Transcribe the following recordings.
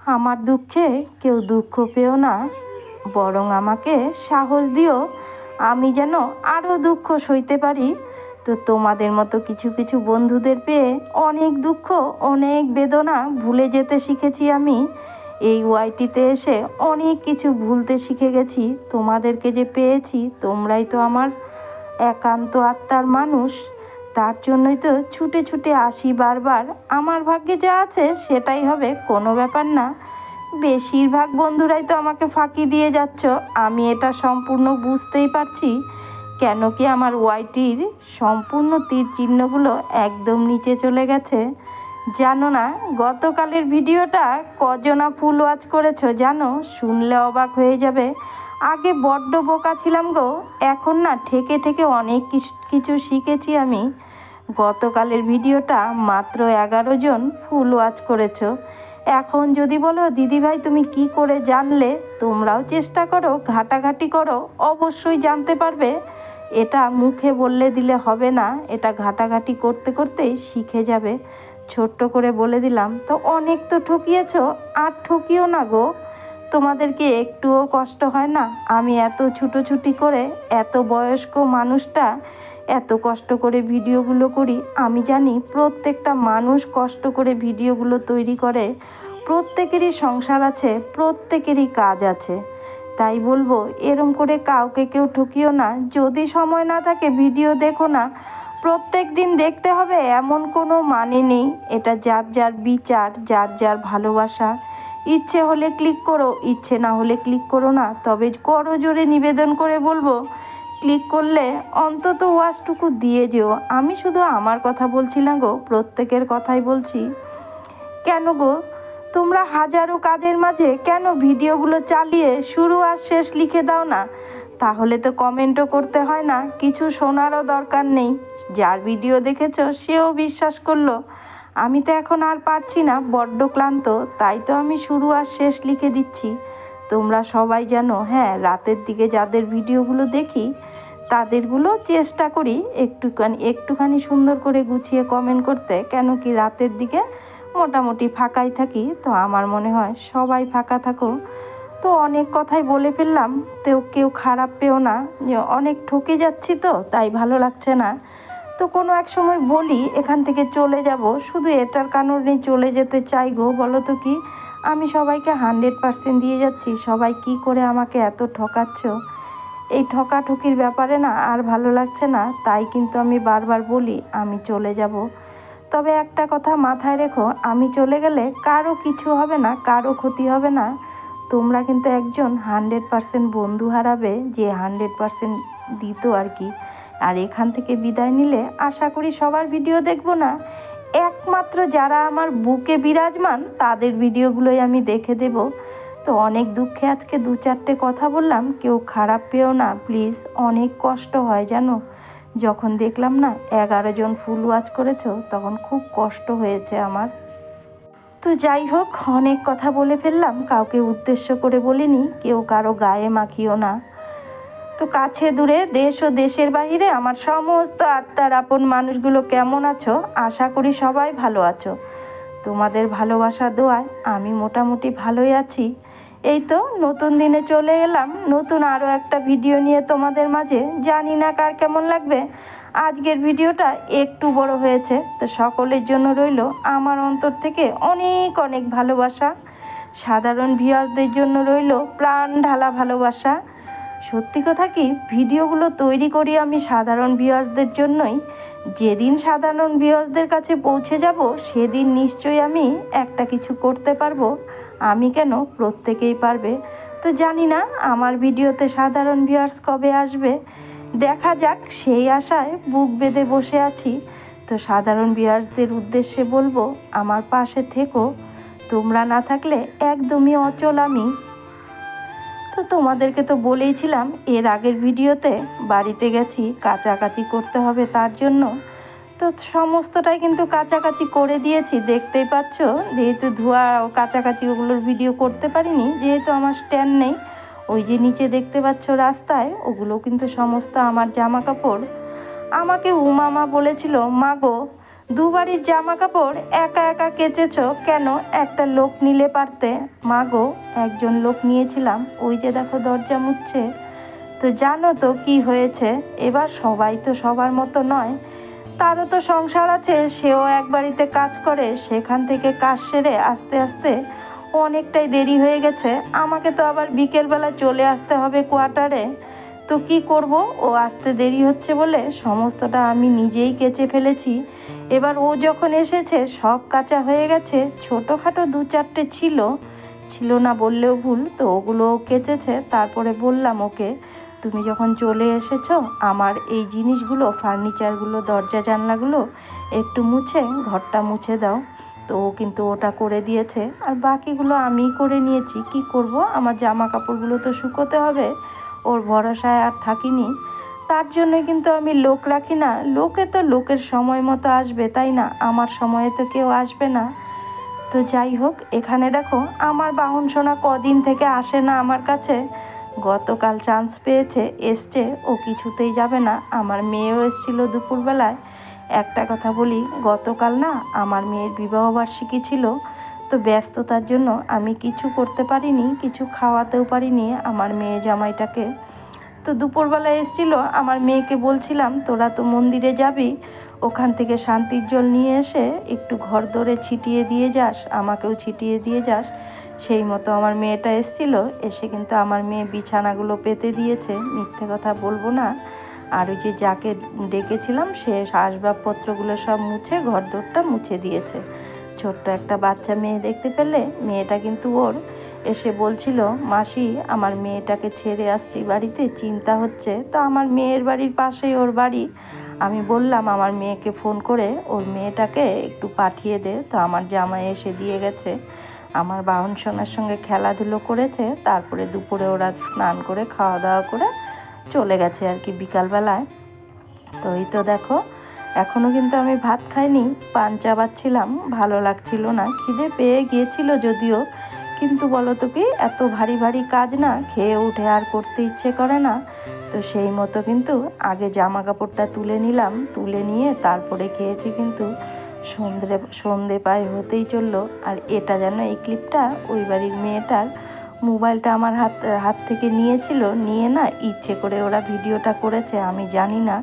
আমার দুঃখে কেউ দুঃখ পেও না, বরং আমাকে সাহস দিও আমি যেন আরও দুঃখ সইতে পারি। তো তোমাদের মতো কিছু কিছু বন্ধুদের পেয়ে অনেক দুঃখ, অনেক বেদনা ভুলে যেতে শিখেছি আমি। এই ওয়াইটিতে এসে অনেক কিছু ভুলতে শিখে গেছি। তোমাদেরকে যে পেয়েছি, তোমরাই তো আমার একান্ত আত্মার মানুষ। তার জন্যই তো ছুটে ছুটে আসি বারবার। আমার ভাগ্যে যা আছে সেটাই হবে, কোনো ব্যাপার না। বেশিরভাগ বন্ধুরাই তো আমাকে ফাঁকি দিয়ে যাচ্ছ, আমি এটা সম্পূর্ণ বুঝতেই পারছি। কেন কি আমার ওয়াইটির সম্পূর্ণ তীর চিহ্নগুলো একদম নিচে চলে গেছে। জানো না গতকালের ভিডিওটা কজনা ফুল ওয়াচ করেছো জানো? শুনলে অবাক হয়ে যাবে। আগে বড্ড বোকা ছিলাম গো, এখন না ঠেকে ঠেকে অনেক কিছু শিখেছি আমি। গতকালের ভিডিওটা মাত্র 11 জন ফুল ওয়াচ করেছো। এখন যদি বলো দিদিভাই তুমি কি করে জানলে, তোমরাও চেষ্টা করো, ঘাটাঘাটি করো, অবশ্যই জানতে পারবে। এটা মুখে বললে দিলে হবে না, এটা ঘাটাঘাটি করতে করতেই শিখে যাবে। ছোট্ট করে বলে দিলাম তো। অনেক তো ঠকিয়েছো, আর ঠকিও না গো। তোমাদেরকে একটুও কষ্ট হয় না? আমি এত ছুটোছুটি করে, এত বয়স্ক মানুষটা এত কষ্ট করে ভিডিওগুলো করি। আমি জানি প্রত্যেকটা মানুষ কষ্ট করে ভিডিওগুলো তৈরি করে, প্রত্যেকেরই সংসার আছে, প্রত্যেকেরই কাজ আছে। তাই বলবো এরম করে কাউকে কেউ ঠকিও না। যদি সময় না থাকে ভিডিও দেখো না, প্রত্যেক দিন দেখতে হবে এমন কোনো মানে নেই। এটা যার যার বিচার, যার যার ভালোবাসা। ইচ্ছে হলে ক্লিক করো, ইচ্ছে না হলে ক্লিক করো না। তবে করো জোরে নিবেদন করে বলবো, ক্লিক করলে অন্তত ওয়াচটুকু দিয়ে যেও। আমি শুধু আমার কথা বলছি না গো, প্রত্যেকের কথাই বলছি। কেন গো তোমরা হাজারো কাজের মাঝে কেন ভিডিওগুলো চালিয়ে শুরু আর শেষ লিখে দাও না? তাহলে তো কমেন্টও করতে হয় না, কিছু শোনারও দরকার নেই। যার ভিডিও দেখেছো সেও বিশ্বাস করলো। আমি তো এখন আর পারছি না, বড্ড ক্লান্ত, তাই তো আমি শুরু আর শেষ লিখে দিচ্ছি। তোমরা সবাই জানো, হ্যাঁ, রাতের দিকে যাদের ভিডিওগুলো দেখি তাদেরগুলো চেষ্টা করি একটুখানি সুন্দর করে গুছিয়ে কমেন্ট করতে। কেন কি রাতের দিকে মোটামুটি ফাঁকাই থাকি, তো আমার মনে হয় সবাই ফাঁকা থাকো। তো অনেক কথাই বলে ফেললাম, তো কেউ খারাপ পেও না, যে অনেক ঠকে যাচ্ছি তো তাই ভালো লাগছে না। তো কোনো এক সময় বলি এখান থেকে চলে যাব, শুধু এটার কারণে চলে যেতে চাই গো। বলো তো কি, আমি সবাইকে 100% দিয়ে যাচ্ছি, সবাই কি করে আমাকে এত ঠকাচ্ছ। এই ঠকাঠকির ব্যাপারে না আর ভালো লাগছে না, তাই কিন্তু আমি বারবার বলি আমি চলে যাব। তবে একটা কথা মাথায় রেখো, আমি চলে গেলে কারো কিছু হবে না, কারো ক্ষতি হবে না। তোমরা কিন্তু একজন 100% বন্ধু হারাবে, যে 100% দিত আর কি। আর এখান থেকে বিদায় নিলে আশা করি সবার ভিডিও দেখব না, একমাত্র যারা আমার বুকে বিরাজমান তাদের ভিডিওগুলোই আমি দেখে দেব। তো অনেক দুঃখে আজকে 2-4টে কথা বললাম, কেউ খারাপ পেও না প্লিজ। অনেক কষ্ট হয় জানো, যখন দেখলাম না 11 জন ফুল ওয়াচ করেছো তখন খুব কষ্ট হয়েছে আমার। তো যাই হোক, অনেক কথা বলে ফেললাম, কাউকে উদ্দেশ্য করে বলিনি, কেউ কারো গায়ে মাখিও না। তো কাছে দূরে, দেশ ও দেশের বাইরে আমার সমস্ত আত্মার আপন মানুষগুলো কেমন আছো? আশা করি সবাই ভালো আছো। তোমাদের ভালোবাসা দোয়ায় আমি মোটামুটি ভালোই আছি। এই তো নতুন দিনে চলে এলাম, নতুন আরও একটা ভিডিও নিয়ে তোমাদের মাঝে। জানি না কার কেমন লাগবে। আজকের ভিডিওটা একটু বড় হয়েছে, তো সকলের জন্য রইল আমার অন্তর থেকে অনেক অনেক ভালোবাসা। সাধারণ ভিউয়ারদের জন্য রইল প্রাণ ঢালা ভালোবাসা। সত্যি কথা কি, ভিডিওগুলো তৈরি করি আমি সাধারণ ভিউয়ার্সদের জন্যই। যেদিন সাধারণ ভিউয়ার্সদের কাছে পৌঁছে যাব সেদিন নিশ্চয়ই আমি একটা কিছু করতে পারবো। আমি কেন, প্রত্যেকেই পারবে। তো জানি না আমার ভিডিওতে সাধারণ ভিউয়ার্স কবে আসবে, দেখা যাক, সেই আশায় বুক বেঁধে বসে আছি। তো সাধারণ ভিউয়ার্সদের উদ্দেশ্যে বলবো আমার পাশে থেকো, তোমরা না থাকলে একদমই অচল আমি। তো তোমাদেরকে তো বলেইছিলাম এর আগের ভিডিওতে, বাড়িতে গেছি, কাচাকাচি করতে হবে তার জন্য। তো সমস্তটাই কিন্তু কাচাকাচি করে দিয়েছি, দেখতেই পাচ্ছ। যেহেতু ধোয়া ও কাচাকাচি ওগুলোর ভিডিও করতে পারিনি, যেহেতু আমার স্ট্যান্ড নেই। ওই যে নিচে দেখতে পাচ্ছ রাস্তায়, ওগুলো কিন্তু সমস্ত আমার জামা কাপড়। আমাকে উমামা বলেছিল, মা গো দুবারই জামা কাপড় একা একা কেচেছো কেন? একটা লোক নিলে পারতে। মা গো, একজন লোক নিয়েছিলাম, ওই যে দেখো দরজা মুছছে। তো জানো তো কি হয়েছে, এবার সবাই তো সবার মতো নয়, তারও তো সংসার আছে, সেও এক বাড়িতে কাজ করে, সেখান থেকে কাজ সেরে আস্তে আস্তে অনেকটাই দেরি হয়ে গেছে। আমাকে তো আবার বিকেলবেলা চলে আসতে হবে কোয়ার্টারে। তো কি করব, ও আসতে দেরি হচ্ছে বলে সমস্তটা আমি নিজেই কেচে ফেলেছি। এবার ও যখন এসেছে সব কাঁচা হয়ে গেছে, ছোটোখাটো 2-4টে ছিল না বললেও ভুল, তো ওগুলো কেচেছে। তারপরে বললাম ওকে, তুমি যখন চলে এসেছো আমার এই জিনিসগুলো, ফার্নিচারগুলো, দরজা জানলাগুলো একটু মুছে ঘরটা মুছে দাও। তো ও কিন্তু ওটা করে দিয়েছে, আর বাকিগুলো আমিই করে নিয়েছি। কি করব, আমার জামা কাপড়গুলো তো শুকোতে হবে, ওর ভরসায় আর থাকিনি। তার জন্য কিন্তু আমি লোক রাখি না। লোকে তো লোকের সময় মতো আসবে, তাই না? আমার সময়ে তো কেউ আসবে না। তো যাই হোক, এখানে দেখো আমার বাহন সোনা কদিন থেকে আসে না আমার কাছে। গতকাল চান্স পেয়েছে, এসছে, ও কিছুতেই যাবে না। আমার মেয়েও এসেছিল দুপুরবেলায়। একটা কথা বলি, গতকাল না আমার মেয়ের বিবাহবার্ষিকী ছিল, তো ব্যস্ততার জন্য আমি কিছু করতে পারিনি, কিছু খাওয়াতেও পারিনি আমার মেয়ে জামাইটাকে। তো দুপুরবেলায় এসেছিল, আমার মেয়েকে বলছিলাম তোরা তো মন্দিরে যাবি, ওখান থেকে শান্তির জল নিয়ে এসে একটু ঘর দরে ছিটিয়ে দিয়ে যাস, আমাকেও ছিটিয়ে দিয়ে যাস। সেই মতো আমার মেয়েটা এসেছিল, এসে কিন্তু আমার মেয়ে বিছানাগুলো পেতে দিয়েছে, মিথ্যে কথা বলবো না। আর ওই যে যাকে ডেকেছিলাম সে আসবাবপত্রগুলো সব মুছে ঘরদোরটা মুছে দিয়েছে। ছোট্ট একটা বাচ্চা মেয়ে দেখতে পেলে, মেয়েটা কিন্তু ওর এসে বলছিল, মাসি আমার মেয়েটাকে ছেড়ে আসছি বাড়িতে, চিন্তা হচ্ছে। তো আমার মেয়ের বাড়ির পাশেই ওর বাড়ি। আমি বললাম আমার মেয়েকে ফোন করে ওর মেয়েটাকে একটু পাঠিয়ে দে। তো আমার জামাই এসে দিয়ে গেছে। আমার বাহন সোনার সঙ্গে খেলাধুলো করেছে, তারপরে দুপুরে ওরা স্নান করে খাওয়া দাওয়া করে চলে গেছে আর কি বিকালবেলায়। তো এই তো দেখো, এখনও কিন্তু আমি ভাত খাইনি, পান চাবাচ্ছিলাম, ভালো লাগছিল না। খিদে পেয়ে গিয়েছিল যদিও, কিন্তু বলো তো কি, এত ভারী ভারী কাজ না খেয়ে উঠে আর করতে ইচ্ছে করে না। তো সেই মতো কিন্তু আগে জামা কাপড়টা তুলে নিলাম, তুলে নিয়ে তারপরে খেয়েছি। কিন্তু সন্ধে প্রায় হতেই চললো। আর এটা যেন এই ক্লিপটা ওই বাড়ির মেয়েটার মোবাইলটা আমার হাত থেকে নিয়েছিল, নিয়ে না ইচ্ছে করে ওরা ভিডিওটা করেছে, আমি জানি না।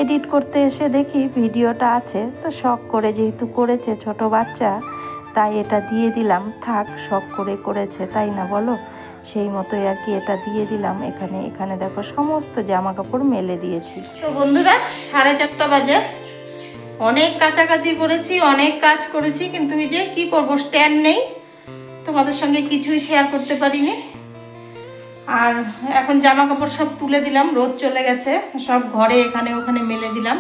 এডিট করতে এসে দেখি ভিডিওটা আছে, তো শখ করে যেহেতু করেছে ছোট বাচ্চা, তাই এটা দিয়ে দিলাম। থাক, শখ করে করেছে, তাই না বলো? সেই মতোই আর কি এটা দিয়ে দিলাম। এখানে দেখো সমস্ত জামা কাপড় মেলে দিয়েছি। তো বন্ধুরা, 4:30 বাজে, অনেক কাছাকাছি করেছি, অনেক কাজ করেছি, কিন্তু এই যে কী করবো, স্ট্যান্ড নেই, তোমাদের সঙ্গে কিছুই শেয়ার করতে পারিনি। আর এখন জামা কাপড় সব তুলে দিলাম, রোদ চলে গেছে, সব ঘরে এখানে ওখানে মেলে দিলাম।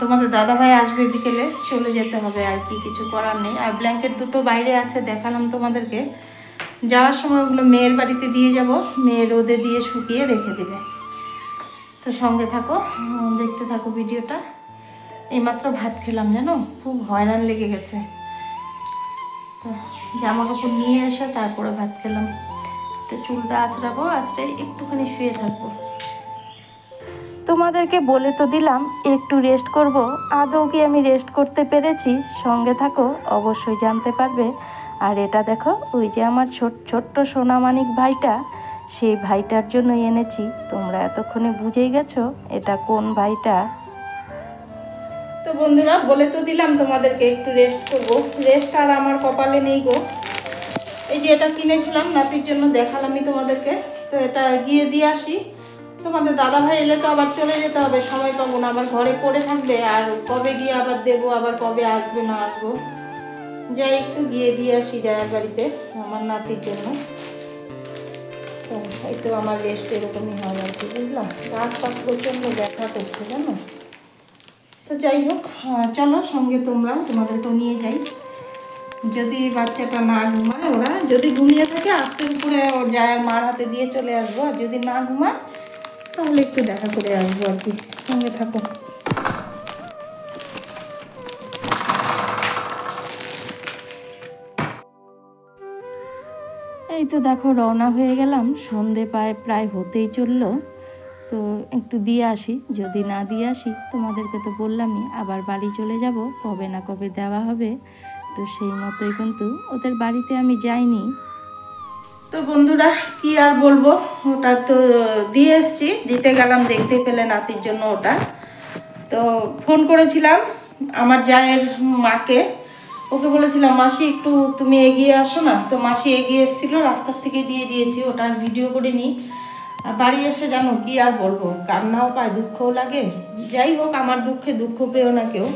তোমাদের দাদাভাই আসবে বিকেলে, চলে যেতে হবে আর কি, কিছু করার নেই। আর ব্ল্যাঙ্কেট দুটো বাইরে আছে, দেখালাম তোমাদেরকে। যাওয়ার সময় ওগুলো মেয়ের বাড়িতে দিয়ে যাব, মেয়ে রোদে দিয়ে শুকিয়ে রেখে দেবে। তো সঙ্গে থাকো, দেখতে থাকো ভিডিওটা। এইমাত্র ভাত খেলাম, জানো খুব হয়রান লেগে গেছে। তো জামা কাপড় নিয়ে এসে তারপরে ভাত খেলাম। একটু চুলটা আঁচড়াবো, আঁচড়ে একটুখানি শুয়ে থাকবো। তোমাদেরকে বলে তো দিলাম একটু রেস্ট করব, আদৌ কি আমি রেস্ট করতে পেরেছি? সঙ্গে থাকো, অবশ্যই জানতে পারবে। আর এটা দেখো, ওই যে আমার ছোট্ট সোনামানিক ভাইটা, সেই ভাইটার জন্য এনেছি। তোমরা এতক্ষণে বুঝেই গেছো এটা কোন ভাইটা। তো বন্ধুরা, বলে তো দিলাম তোমাদেরকে একটু রেস্ট করব, রেস্ট আর আমার কপালে নেই গো। এই যে এটা কিনেছিলাম নাতির জন্য, দেখালামই তোমাদেরকে। তো এটা গিয়ে দিয়ে আসি। তোমাদের দাদাভাই এলে তো আবার চলে যেতে হবে, সময় পাবো না, আবার ঘরে পড়ে থাকবে, আর কবে গিয়ে আবার দেবো, আবার কবে আসবে না আসবো। যাই একটু গিয়ে দিয়ে আসি জায়ের বাড়িতে আমার নাতির জন্য। তো এই তো আমার রেস্ট এরকমই হয় আর কি, বুঝলাম। রাত পাত প্রচণ্ড ব্যথা করছে, জানো। তো যাই হোক, চলো সঙ্গে তোমাদেরকেও নিয়ে যাই। যদি বাচ্চাটা না ঘুমায়, ওরা যদি ঘুমিয়ে থাকে আস্তের উপরে ওর জায়ের মার হাতে দিয়ে চলে আসবো, আর যদি না ঘুমায় তাহলে একটু দেখা করে আসবো আর কি। সঙ্গে থাকো। এই তো দেখো রওনা হয়ে গেলাম, সন্ধে প্রায় হতেই চললো। তো একটু দিয়ে আসি, যদি না দিয়ে আসি তোমাদেরকে তো বললামই আবার বাড়ি চলে যাব, কবে না কবে দেওয়া হবে। তো সেই মতোই কিন্তু ওদের বাড়িতে আমি যাইনি। তো বন্ধুরা কি আর বলবো, ওটা তো দিয়ে এসছি, দিতে গেলাম, দেখতে পেলে নাতির জন্য ওটা। তো ফোন করেছিলাম আমার জায়ের মাকে, ওকে বলেছিলাম মাসি একটু তুমি এগিয়ে আসো না, তো মাসি এগিয়ে এসেছিলো, রাস্তার থেকে দিয়ে দিয়েছি, ওটা আর ভিডিও করে নিই। আর বাড়ি এসে জানো কি আর বলবো, কান্নাও পায়, দুঃখও লাগে। যাই হোক, আমার দুঃখে দুঃখ পেও না কেউ।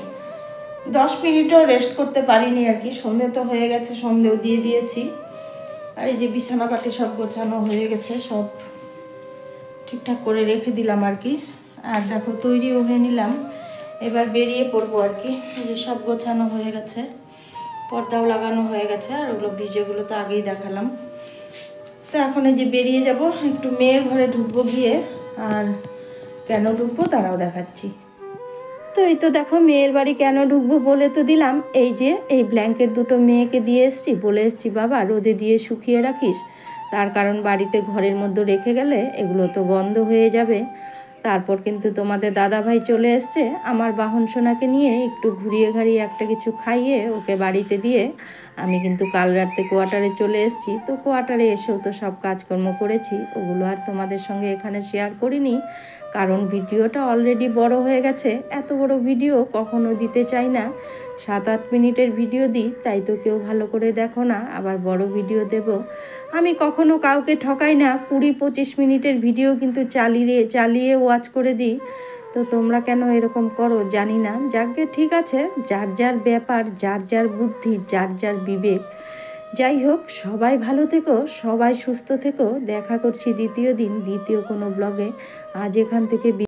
10 মিনিটও রেস্ট করতে পারিনি আর কি, সন্ধে তো হয়ে গেছে, সন্ধেও দিয়ে দিয়েছি। আর এই যে বিছানাপাতি সব গোছানো হয়ে গেছে, সব ঠিকঠাক করে রেখে দিলাম আর কি। আর দেখো তৈরিও হয়ে নিলাম, এবার বেরিয়ে পড়বো আর কি। এই যে সব গোছানো হয়ে গেছে, পর্দাও লাগানো হয়ে গেছে, আর ওগুলো ভিজেগুলো তো আগেই দেখালাম। তো এখন এই যে বেরিয়ে যাব, একটু মেয়ের ঘরে ঢুকবো গিয়ে, আর কেন ঢুকবো তারাও দেখাচ্ছি। তো এই তো দেখো মেয়ের বাড়ি কেন ঢুকবো বলে তো দিলাম। এই যে এই ব্ল্যাঙ্কেট দুটো মেয়েকে দিয়ে এসছি, বলে এসছি বাবা রোদে দিয়ে শুকিয়ে রাখিস, তার কারণ বাড়িতে ঘরের মধ্যে রেখে গেলে এগুলো তো গন্ধ হয়ে যাবে। তারপর কিন্তু তোমাদের দাদাভাই চলে এসছে আমার বাহন সোনাকে নিয়ে, একটু ঘুরিয়ে ঘাড়িয়ে একটা কিছু খাইয়ে ওকে বাড়িতে দিয়ে আমি কিন্তু কাল রাতে কোয়ার্টারে চলে এসেছি। তো কোয়ার্টারে এসেও তো সব কাজকর্ম করেছি, ওগুলো আর তোমাদের সঙ্গে এখানে শেয়ার করিনি, কারণ ভিডিওটা অলরেডি বড় হয়ে গেছে। এত বড় ভিডিও কখনো দিতে চাই না, 7-8 মিনিটের ভিডিও দিই, তাই তো কেউ ভালো করে দেখো না, আবার বড় ভিডিও দেব। আমি কখনো কাউকে ঠকাই না, 20-25 মিনিটের ভিডিও কিন্তু চালিয়ে ওয়াচ করে দিই। তো তোমরা কেন এরকম করো জানি না। যাকে ঠিক আছে, যার যার ব্যাপার, যার যার বুদ্ধি, যার যার বিবেক। যাই হোক, সবাই ভালো থেকো, সবাই সুস্থ থেকো। দেখা করছি দ্বিতীয় দিন দ্বিতীয় কোনো ব্লগে। আজ এখান থেকে